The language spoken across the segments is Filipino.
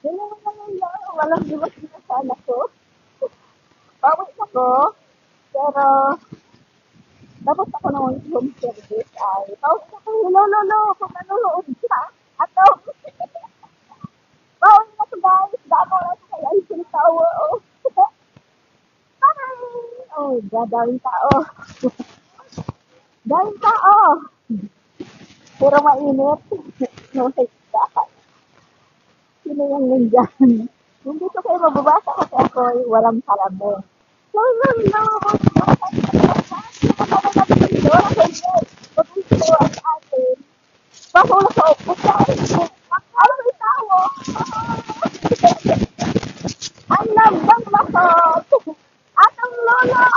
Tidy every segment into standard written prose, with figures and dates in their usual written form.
Yun naman lang, walang diwas na sana ko. Pawis ako, pero tapos ako naman home service ay pawis ako, lolo, kung nanonood ka, ato, pawis ako guys, damo lang sa Eiffel Tower, oh. Bye! Oh, daming tao. Daming tao. Pero mainit. No, sino yung nandyan? Hindi ko kayo mababasa kasi ako ay walang salamin. So, no. Pag-ito ang atin. Pasok sa opo. Ano may tao? Ang lambang masot. Atang lolo.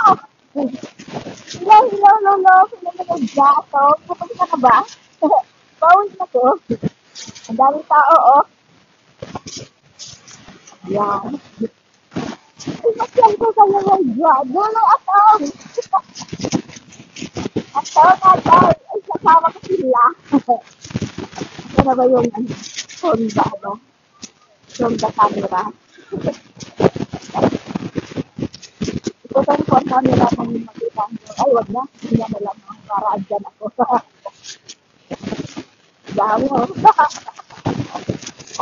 Hello, lolo. Sino na naggato? Kapag ka na ba? Bawin na to. Ang daming tao, oh. Yan. Ipasyal ko sa mga dyan. Lolo, atong. Atong. Ay, kasama ko sila. Ito na ba yung Honda, ano? Honda camera. Ikutan ko ang camera ng makita nyo. Ay, wag na. Hindi na lang. Para andyan ako. Dami, oh.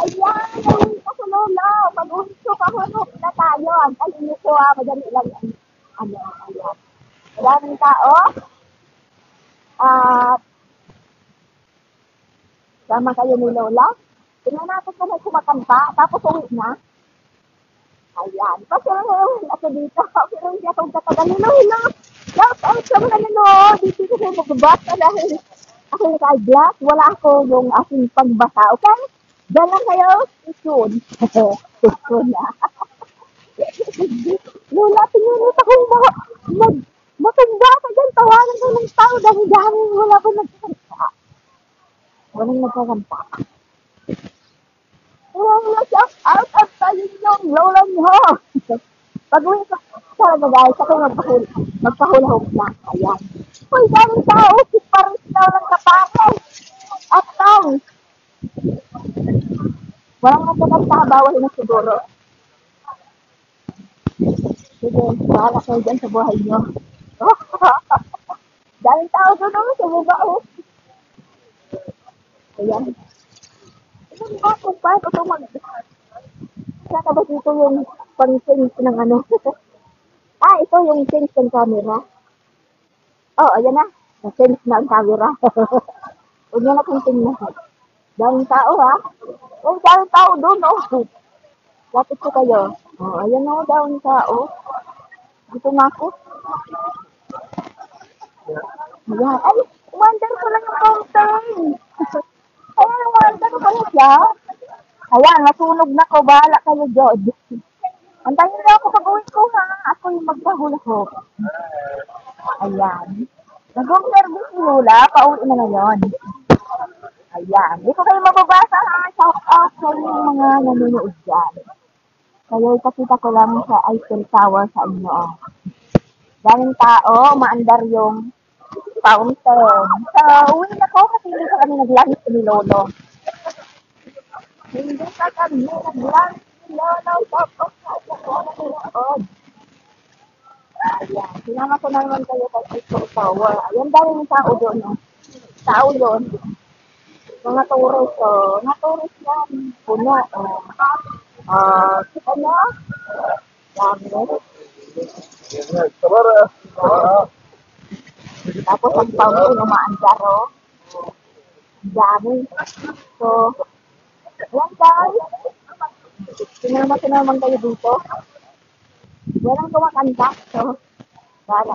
Ayan, nahuli ko sa lola. Mag-unsok ako, na tayo. Ang talino ko, madali lang. Ano, ayan. Maraming tao. At, sama kayo ni lola. Tingnan natin kung may kumakanta. Tapos uwi na. Ayan. Kasi ako dito. Pero hindi akong katagal. Hello. Shout out sa mga nanood. Dito ko magbabasa dahil ako yung ka-glass. Wala ako yung aking pagbasa. Okay? Diyan lang kayo. Soon. Soon na. Lola, tingnan akong matumba ka dyan. Tawanan ko ng tao. Dami-dami. Wala ko nagkakanta. Walang nagkakanta. Lola, shout out at tayo yung lola nyo. Pag-uwi ko talaga guys, ako magpahulahog na. Ayan. Uy, daming tao. Si Paris daw ng kapatid. At tao. Walang nagkakanta. Bawal na siguro. Sige, bahala kayo dyan sa buhay nyo. Daming tao doon ako sa baba. Ayan. Ayan ba kung paano ito Saka ba dito yung pang-change ng ano? Ito yung change ng camera. Oh, ayan na. Na-change na ang camera. Huwag niya na kung tingnan. Daming tao, ha? Oh, daming tao doon, oh. Lapit ko kayo. Oh, ayan o, daming tao. Dito na ako. Ayan. Ay, wonder ko lang yung fountain. Ayan, wonder ko lang siya. Ayan, nasunog na ko. Bahala kayo, George. Antayin niyo ako pag-uwi ko, ha? Ako yung magpahulahok. Ayan. Nag-home service ni Lula. Pauwi na ngayon. Ayan. Dito kayo mababasa, ha? Shout out sa mga nanonood dyan. Kaya ipakita ko lang sa Eiffel Tower sa inyo. Daming tao, maandar yung fountain. So, uwi na ko kasi hindi pa kami naglangis ni Lolo. Hindi pa kami naglangis ni Lolo. Ayan. Sinama ko naman kayo sa Eiffel Tower. Ayan, daming tao doon. Tao doon. Mga tourist. Mga tourist yan. Puno. Kita nyo? Dami. Tapos ang fountain umaandar, oh. Dami. So, yan guys. Sinama kayo dito. Walang kumakanta. So, wala.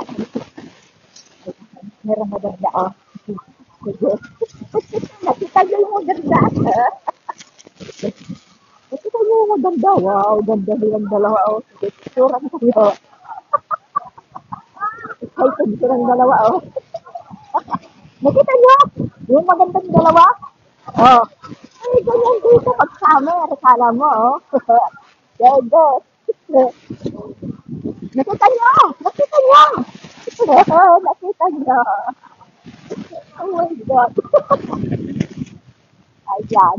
Meron maganda, oh. Nakita nyo yung maganda. Nakita nyo yung maganda. Wow, ganda nilang dalawa, oh. Surang kayo. Excited silang dalawa, oh. Nakita nyo? Yung magandang dalawa? Oh. Ay, ganyan dito pag summer. Kala mo, oh. Dede. Nakita nyo? Nakita nyo? Nakita nyo? Oh my God. Ayan.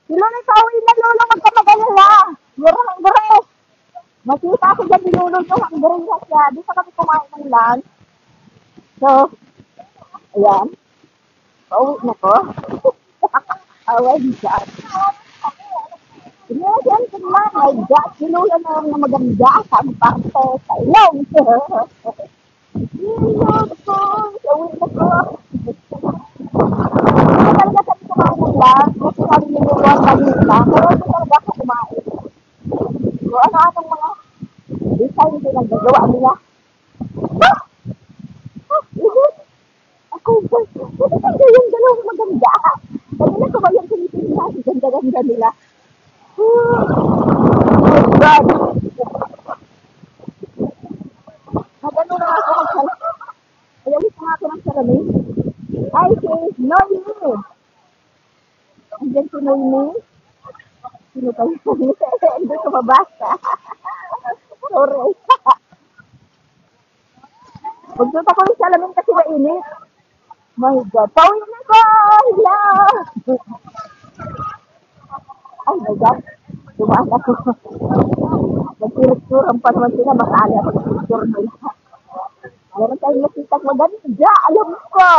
Sila na pauwi na lolo, wag ka mag-alala. You're hungry. Makita ko dyan ni lolo yung hungry na siya. Di pa kami kumain ng lunch. So, ayan. Pauwi na ko. Oh my God. Imagine ko naman, my God, si lolo na yung maganda sa parte sa ilong. Lolo ko, pauwi na ko. Hindi talaga kami kumain ng lunch. Kasi sabi ni lolo ang kanina. Pero hindi talaga ako kumain. So, ano-anong mga design din ang gagawa nila. Ah! Ah! Iyon! Ako, buti talaga yung dalawang maganda. Kanina ko ba yung Pilipinas? Ganda-ganda nila. Oh my God! Nagano na ako mag-salamin. Ayalis na ako ng salamin. Hi, sis! Noemi! Andiyan si Noemi. Sino kayo? Hindi ko mabasa. Sorry. Magsuot ako yung salamin kasi mainit. My God. Pauwi na ko! Hello! Ay my God. Dumaan ako. Nagpiritsura pa naman sila. Makala ako sa picture nila. Meron tayong nakitang maganda. Alam ko.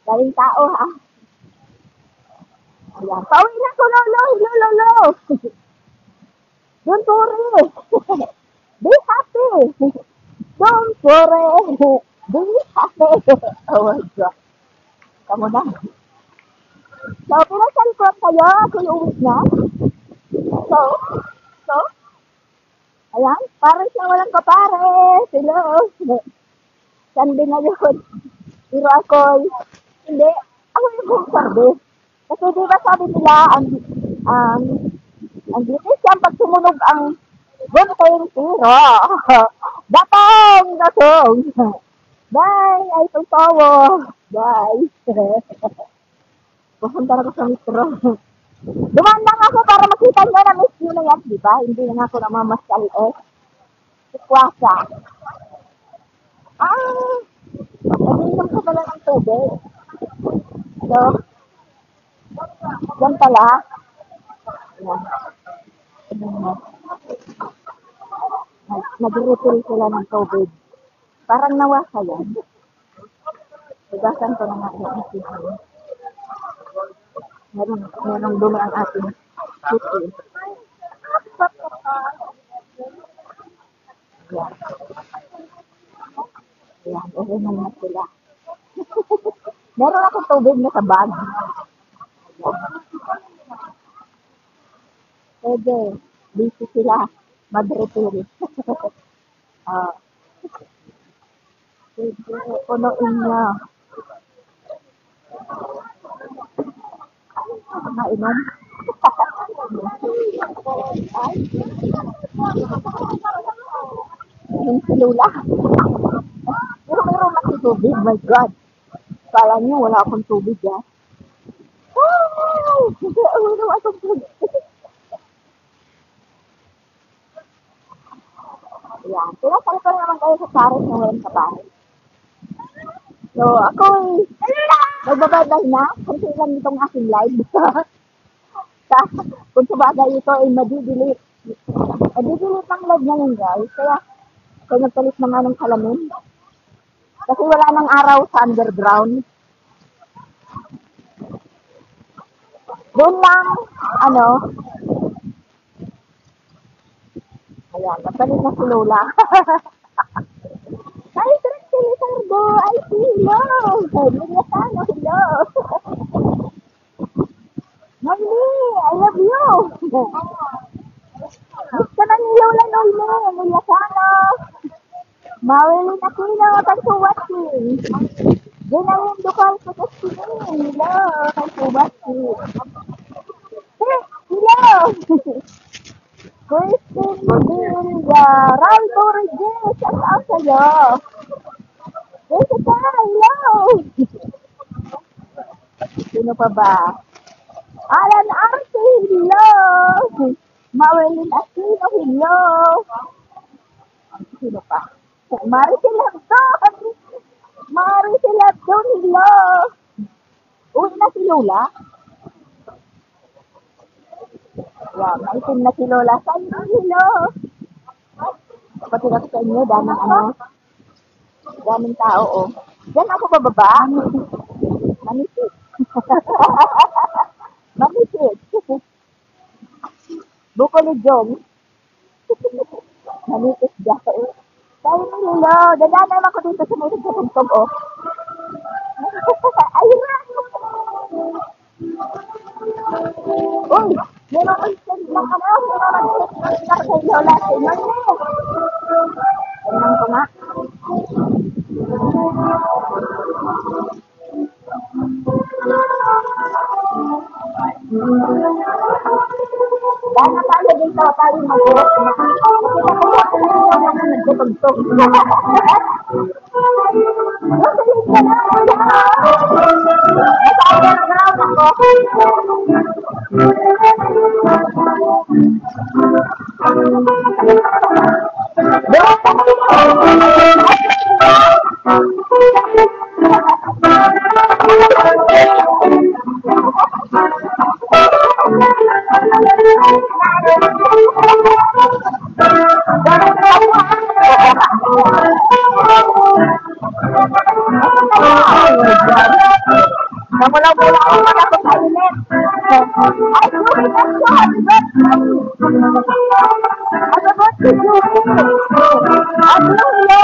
Galing tao ha. Ayan. Pauwi na ko, lolo. Hello, lolo. Don't worry. Be happy. Don't worry. Be happy. Oh my God. Kamu na. So, pinasal ko kayo. Ako yung uwis na. So, so, ayan. Parang siya walang kapares. Hello. Sunday ngayon. Pero ako, hindi. Ako yung home service. Kasi di ba sabi nila, ang, ang British pag sumunog ang gunting tiro. Datong, datong. Bye, ay tawo. Bye. Pupunta na ko sa metro. Dumaan lang ako para makita nyo na miss nyo na yan, di ba? Hindi na ako namamaskal eh. Sikwasa. Ah, nag-inom ko pala ng tubig. So, yan pala. Yan. Nag-refill sila ng tubig. Parang nawasa yan. Tugasan ko na nga yung isipin. Merong dumi ang ating city. Yan. Yan. Uhinan na sila. Meron akong tubig na sa bag. Pwede. Busy sila. Mag-refill. Ah. Pwede. Punuin niya. Mainom. Yung si Lula. Pero meron na si tubig. My God. Kala niyo wala akong tubig ha. Oh! Wala akong tubig. Yan. Pinasal ko naman kayo sa Paris na walang sa Paris. So, ako magbabagay na kasi lang itong aking live. Kung sa bagay ito ay madidelete. Madidelete ang live ngayon guys. Kaya nagpalit na nga ng salamin. Kasi wala nang araw sa underground. Doon lang, ayan, nagpalit na si Lola. Hi, Trixie Lizardo! I see hello! Linya Sano, hello! Noemi, I love you! Gusto na ni Lola Noemi, Linya Sano! Mawilin Aquino, thanks for watching! Ginawin Dukal sa Destiny, hello! Thanks for watching! Hello! Christine Modilla, Ralph Regis, shout out sa'yo! Jessica, hello! Sino pa ba? Alan Arce, hello! Mawelin Aquino, hello! Sino pa? Maricel Abdon! Maricel Abdon, hello! Uwi na si Lola. Yan, maitim na si Lola. Say hello. Pati ako sa inyo, daming tao, oh. Diyan ako bababa. Manisit. Manisit. Buko ni Jong. Manisit dyan. Say hello. Dadaan naman ko dito sa may nagkatungtong, oh. Ayun na. Uy, meron ko send lang meron nag-send lang kay Lola sa inyo. Tingnan ko nga. Dahil na tayo dito, tayo mag-urot na. Kasi nakuha ko na yung mga nagtutugtog. Masalit ka na, kuya. Nasa underground ako. Namula-mula ako na ako sa init. Ay, Julie, that's so happy birthday. Happy birthday, Julie. At Lolo.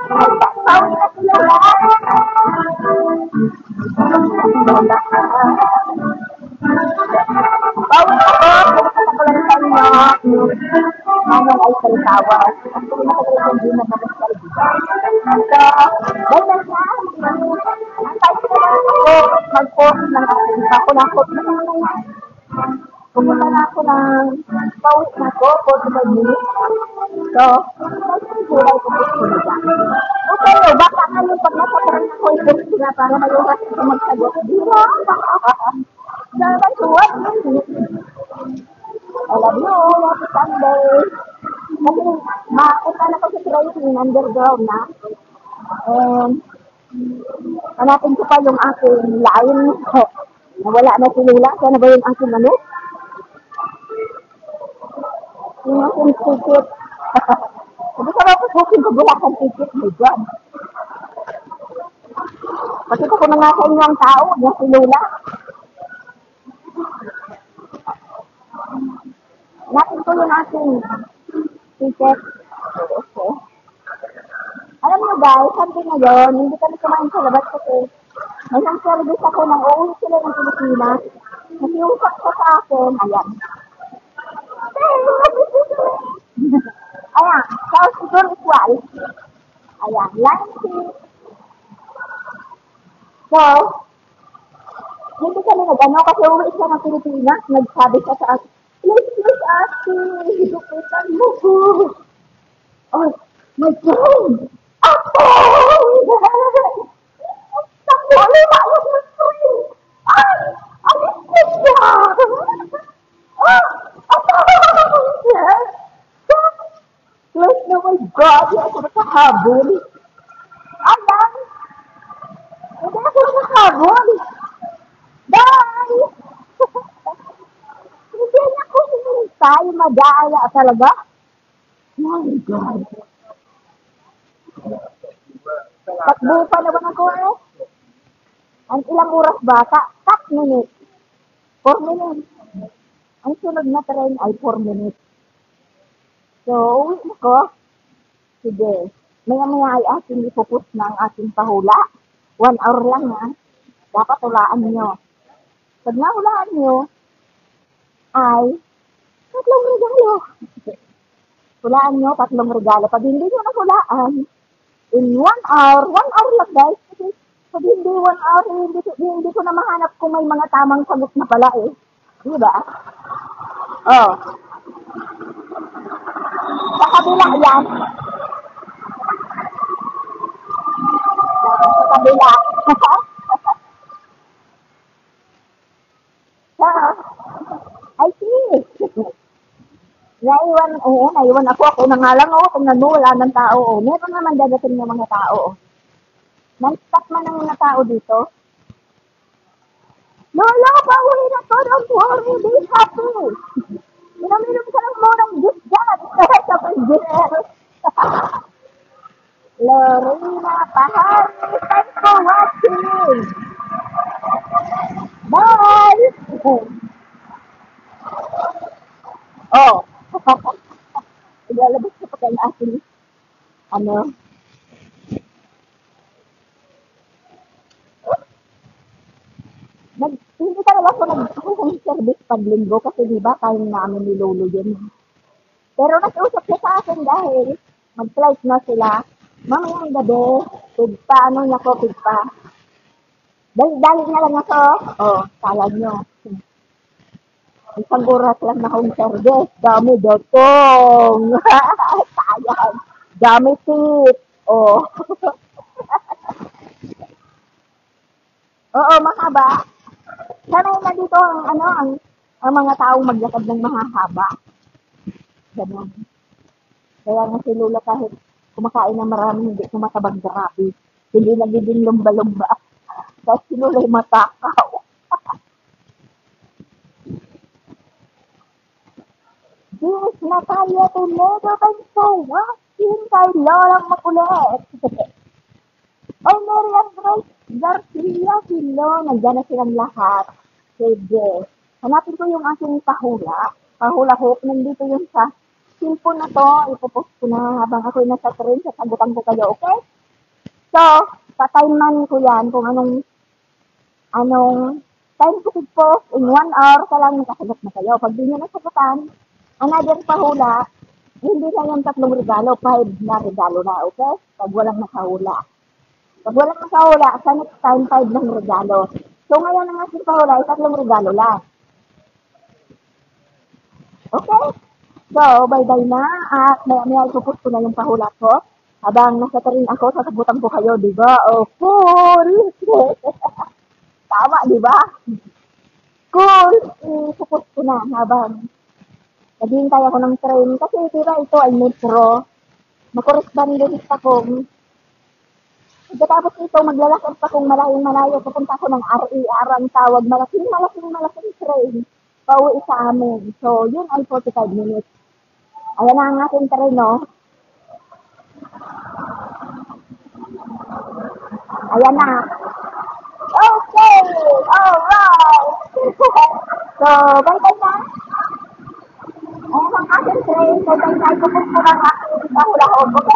Ay, pawi na si Lola. Lola. Pawi na ako. Pinakita ko lang sa inyo. Manong ay salitawa. At kung nakagalit hindi na mag-salita. So, ganyan na. Mag-post na ako na ako. Pumunta na ako ng pawit na ko, 45 minutes. So, kulay ko po na dyan. Okay, baka kayo pag nasa parang ako i-post na para mayuras ko magsagot. Di ba? Sana suwat mo. I love you. Happy Sunday. Kasi makita na ko sa training underground na. And hanapin ko pa yung aking lain. Nawala na si Lola. Sana ba yung aking ano? Yung aking ticket. Sabi ka ba booking ko bulakan ticket? My God. Pakita ko na nga sa inyo ang tao. Yung si Lola. Hanapin ko yung aking ticket. Okay. Alam niyo guys, sabi ngayon, hindi kami kumain sa labas kasi may isang service ako nang uuwi sila ng Pilipinas. Nakiusap ko sa akin, ayan. Ayan, sa siguro equal. Ayan, line C. So, hindi kami nag-ano kasi uuwi siya ng Pilipinas. Nagsabi siya sa akin, please, ate, higupitan mo ko. Oh, my God! Ako! Naku, lima yung screen! Ay! Alis ko siya! Yes! Close na, my God! Hindi ako nakahabol! Ayan! Hindi ako nakahabol! Bye! Hindi niya ko hinintay. Madaya talaga. Oh my God! Takbo pa naman ako eh. Ang ilang oras ba? 4 minutes. 4 minutes. Ang sunod na train ay 4 minutes. So, uwi ko. Sige. Maya-maya ay ating ipupus na ang ating pahula. 1 hour lang ha. Dapat hulaan nyo. Pag nahulaan nyo, ay 3 regalo. Hulaan nyo, 3 regalo. Pag hindi nyo nahulaan, in 1 hour lang guys. Kasi pag hindi 1 hour, hindi ko na mahanap kung may mga tamang sagot na pala eh. Di ba? Oh. Sa kabila yan. Sa kabila. I see. Naiwan ako. Ako na nga lang, tingnan mo, wala ng tao. Meron naman dadating ng mga tao. Non-stop man ang mga tao dito. Lola, pauwi na to. Don't worry, be happy. Minaminom ka ng murang juice dyan. Sa Pagger. Lorena Pahari, thanks for watching. Bye! Oh, ilalabas ko pa kayo aking, ano, hindi talaga ako home service pag linggo kasi di ba tayo namin ni Lolo yun. Pero nag-usap siya sa akin dahil mag-flight na sila. Mamayang gabi, pigpa, ano niya ko, pigpa. Dali na lang ako. Oh, kala nyo. Isang oras lang na home service. Dami dotong. Sayang. Dami tip. Oh. Oo, mahaba. Sanay na dito ang ano ang mga taong maglakad ng mahahaba. Ganun. Kaya nga si Lola kahit kumakain ng marami, hindi kumatabang grabe. Hindi nagiging lumba-lumba. Kasi si Lola ay matakaw. Yes, Natalia Toledo, thanks for watching kay Lolang Makulit. Oh, Mary Andres Garcia, silo. Nandiyan na silang lahat. Sige. Hanapin ko yung aking pahula. Pahula hook. Nandito yung sa cellphone na to. Ipopost ko na habang ako'y nasa train. Sasagutan ko kayo, okay? So, pa-timeman ko yan kung anong time ko post in 1 hour ka lang nakasagot na kayo. Pag di nyo nasagutan, another pahula, hindi na yung 3 regalo, 5 na regalo na, okay? Pag walang nakahula. Pag walang nakahula, sa next time, 5 lang regalo. So, ngayon ang ating pahula ay 3 regalo lang. Okay? So, bye-bye na. At may ipuput ko na yung pahula ko. Habang nasa tarin ako, sasagutan ko kayo, di ba? Oh, cool! Tama, di ba? Cool! Ipuput ko na habang naghihintay ako ng train. Kasi, di ba, ito ay metro. Makorespondent akong pagkatapos ito, maglalakad pa kung malayong-malayo. Pupunta ako ng RER ang tawag. Malaking train. Pauwi sa amin. So, yun ay 45 minutes. Ayan na ang ating train, no? Ayan na. Okay! Alright! So, bye-bye na. Ayan ang ating train. Bye-bye na. Pupunta ko ng aking hula-hula. Okay?